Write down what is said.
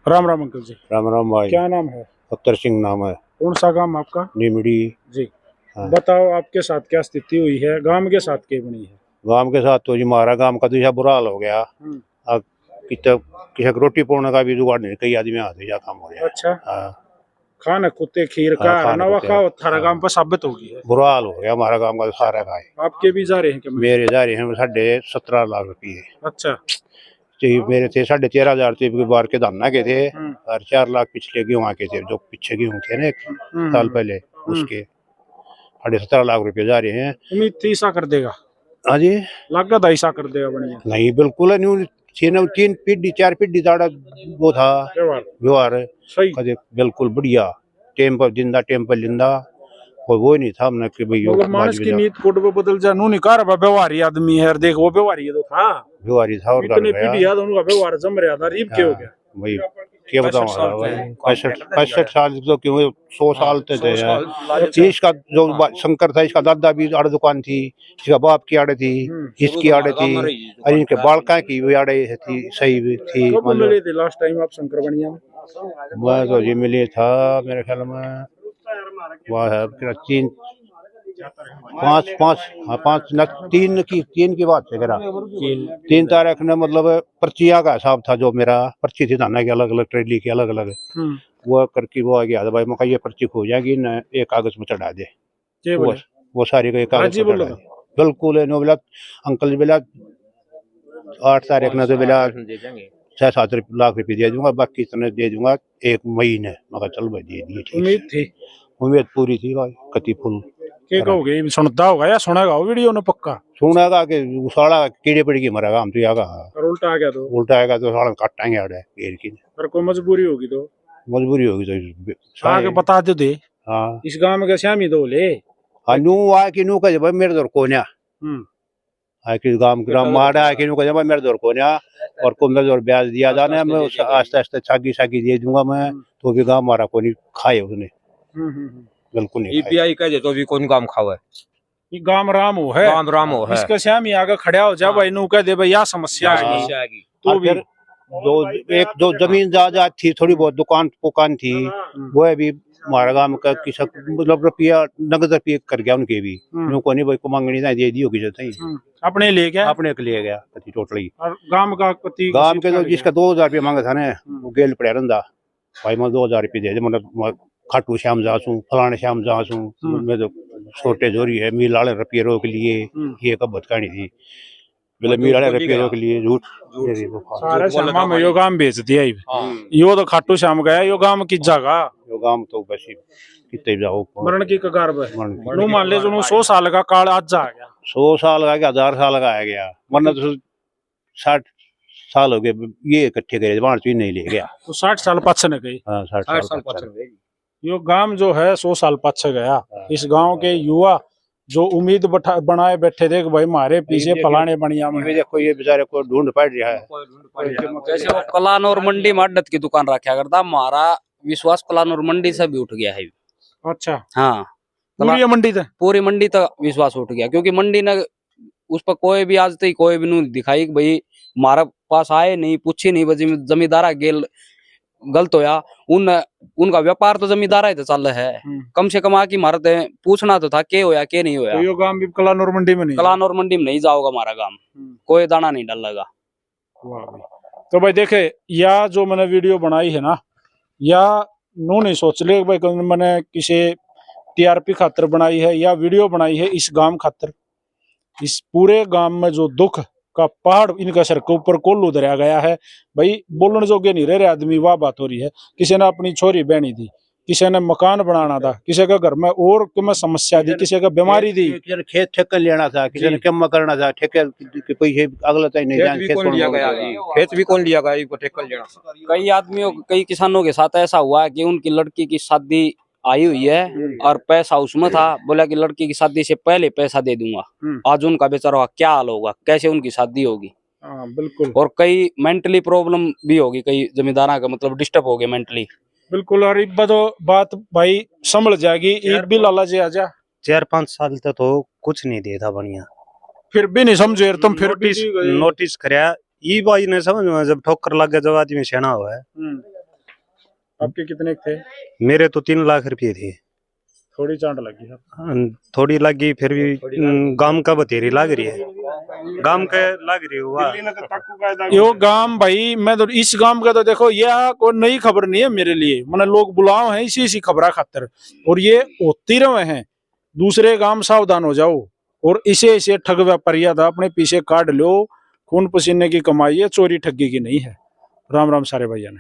Ram Ram uncle जी। राम राम भाई। क्या नाम है? उत्तर सिंह नाम है। कौन सा गांव आपका? निमड़ी। जी। हाँ। बताओ आपके साथ क्या स्थिति हुई है, गांव के साथ क्या बनी है? गांव के साथ तो जी हमारा गांव का तो यह बुरा हाल हो गया। अब किसी रोटी पोड़ने का भी जुगाड़ नहीं, कई आदमी आते जा काम हो गया। अच्छा। हाँ। खाना कुत्ते खीर हाँ, का खाना नवा कुत्ते। खाओ थारा हाँ। गांव पर साबित होगी है। बुरा हाल हो गया हमारा गांव का तो सारा का है। आपके भी जा रहे हैं क्या? मेरे जा रहे हैं 17.5 लाख रुपये। अच्छा। मेरे थे 13,500 थे बार के धाना के थे और 4 लाख पिछले गेहूं के थे, जो पीछे गेहूं थे ना 1 साल पहले उसके 17.5 लाख रुपये जा रहे हैं। उम्मीद थी ऐसा कर देगा? हाँ जी। लागत ऐसा कर देगा बढ़िया? नहीं बिल्कुल नहीं। 3 पीढ़ी 4 पीढ़ी दाड़ा वो था व्यवहार सही। बिल्कुल बढ़िया। टेम पर जिंदा टेम पर लिंदा कोई वो नहीं था हमने कि भाई मतलब मानस की नीत कोड पे बदल जा नू निकार व्यवहारी आदमी है। देख वो व्यवहारी है तो था व्यवहारी था और इतने पीढ़ी याद उनका व्यवहार जम रहा था। रीब के हो गया भाई क्या बताऊं 65 साल तो क्यों 100 साल थे। इसका जो शंकर था इसका दादा भी आड़े दुकान थी, इसका बाप की आड़े थी, इसकी आड़े थी और इनके बालका की भी आड़े थी। सही थी। कब मिले थे लास्ट टाइम आप शंकर बनिया में? मैं तो जी मिले था मेरे ख्याल में वह है 3 5 3 की बात है करा। 3 तारीख ने मतलब पर्चियां का हिसाब था, जो मेरा पर्ची थी थाना की अलग अलग ट्रेली की अलग अलग वो करके वो आ गया भाई मैं ये पर्ची खो जाएगी न एक कागज में चढ़ा दे। वो सारी का कागज में चढ़ा दे। बिल्कुल है नो बोला अंकल बोला 8 तारीख ने तो बोला 6-7 लाख रुपए दे दूंगा, बाकी इतने दे दूंगा 1 महीने। मैं चल भाई दे दिए। उम्मीद थी, उम्मीद पूरी थी भाई कति फुल। क्या कहोगे? सुनता होगा या सुनेगा वो वीडियो ने? पक्का सुनेगा कि साला कीड़े पड़ गई मरेगा हम तो आगा। और उल्टा आ गया तो? उल्टा आएगा तो साला काटेंगे आड़े घेर की। पर कोई मजबूरी होगी तो? मजबूरी होगी तो आगे बता दो दे। हाँ इस गांव में क्या श्यामी दो ले नू आ कि नू कहे भाई मेरे दौर कोन्या आ कि ग्राम मारा आ कि नू कहे भाई मेरे दौर कोन्या और को मेरे दौर ब्याज दिया जाना मैं आस्ते आस्ते छागी छागी दे दूंगा मैं, तो भी गांव मारा को नहीं खाए उसने। बिल्कुल नहीं ईपीआई कह दे तो भी कौन काम खावे। ये गांव राम हो है, गांव राम हो है। इसका श्यामी आगे खड़ा हो जा भाई नू कह दे भाई या समस्या है तो भी जो जमीन जायदाद थी थोड़ी बहुत दुकान थी वो भी हमारा गांव का किसी मतलब रुपया नगद रुपये कर गया उनके भी उनको नहीं भाई को मांगनी दे दी होगी जो अपने ले गया अपने के लिए गया कति टोटली। और गांव का कति गांव के तो जिसका 2,000 रुपया मांगा था ना वो गेल पड़ा रहा भाई मैं 2,000 रुपये दे दे मतलब खाटू श्याम जासू फलाने श्याम जासू मैं तो छोटे जोरी है मील वाले रुपये रोक लिए ये कब बतकानी थी बोले मील वाले रुपये रोक लिए झूठ सारे श्यामा में यो गांव बेच दिया यो तो खाटू श्याम गया यो गांव की जगह यो गांव तो बस कितने जाओ मरण की कगार पे नु मान ले जो 100 साल का काल आज आ गया 100 साल का 1000 साल का आ गया वरना तो 60 साल हो गए ये इकट्ठे करे वहां चीज नहीं ले गया तो 60 साल पाछे न गई। हाँ 60 साल पाछे यो गांव जो है 100 साल पाछे गया। इस गांव के युवा जो उम्मीद बनाए बैठे थे कि भाई हमारे पीछे फलाने बढ़िया में देखो ये बेचारे को ढूंढ पड़ रहा है। जैसे वो कलानौर मंडी में अड्डत की दुकान रखा करता हमारा विश्वास कलानौर मंडी से भी उठ गया है। अच्छा हाँ पूरी मंडी तक विश्वास उठ गया क्योंकि मंडी ने उस पर कोई भी आज तक कोई भी नहीं दिखाई कि भाई हमारा पास आए नहीं पूछी नहीं जमींदारा गेल गलत होया उनका व्यापार तो जमींदारा ही तो चल है। कम से कम आके मारते हैं पूछना तो था के होया के नहीं होया। तो यो गांव भी कलानौर मंडी में नहीं, कलानौर मंडी में नहीं जाओगा हमारा गांव कोई दाना नहीं डालेगा। तो भाई देखे या जो मैंने वीडियो बनाई है ना या नो नहीं सोच ले भाई मैंने किसी टीआरपी खातर बनाई है या वीडियो बनाई है इस गांव खातर। इस पूरे गांव में जो दुख का पहाड़ इनका सर के ऊपर कोल्लू दरिया गया है भाई बोलने जोगे नहीं रहे आदमी। वाह बात हो रही है किसी ने अपनी छोरी बहनी दी, किसी ने मकान बनाना था, किसी का घर में और में समस्या दी, किसी का बीमारी दी, खेत ठेका लेना था, किसी ने कम करना था ठेके के पैसे अगला तक नहीं जान खेत कौन लिया गया खेत भी कौन लिया गया ठेका लेना। कई आदमियों कई किसानों के साथ ऐसा हुआ है कि उनकी लड़की की शादी आई हुई है और पैसा उसमें था, बोला कि लड़की की शादी से पहले पैसा दे दूंगा। आज उनका बेचारा क्या हाल होगा, कैसे उनकी शादी होगी। बिल्कुल। और कई मेंटली प्रॉब्लम भी होगी, कई जमींदारा का मतलब डिस्टर्ब हो गए मेंटली। बिल्कुल। और बात भाई संभल जाएगी। ईद भी लाला जी आजा 4-5 साल तक तो कुछ नहीं देता बढ़िया, फिर भी नहीं समझे तुम। फिर नोटिस करया ये भाई ने समझ में जब ठोकर लग गया, जब आदमी सेना हुआ है। आपके कितने थे? मेरे तो 3 लाख रुपए थे। थोड़ी चांट लगी है। थोड़ी लगी, फिर भी गांव का बतेरी लग रही है, गांव के लग रही हुआ। यो गांव भाई, मैं तो इस गांव का तो देखो, यह कोई नई खबर नहीं है मेरे लिए। मैंने लोग बुलाओ हैं इसी खबरा खातर, और ये होती रहे हैं। दूसरे गांव सावधान हो जाओ, और इसे ठग व्यापारिया था अपने पीछे काट लो। खून पसीने की कमाई है, चोरी ठगी की नहीं है। राम राम सारे भैया ने।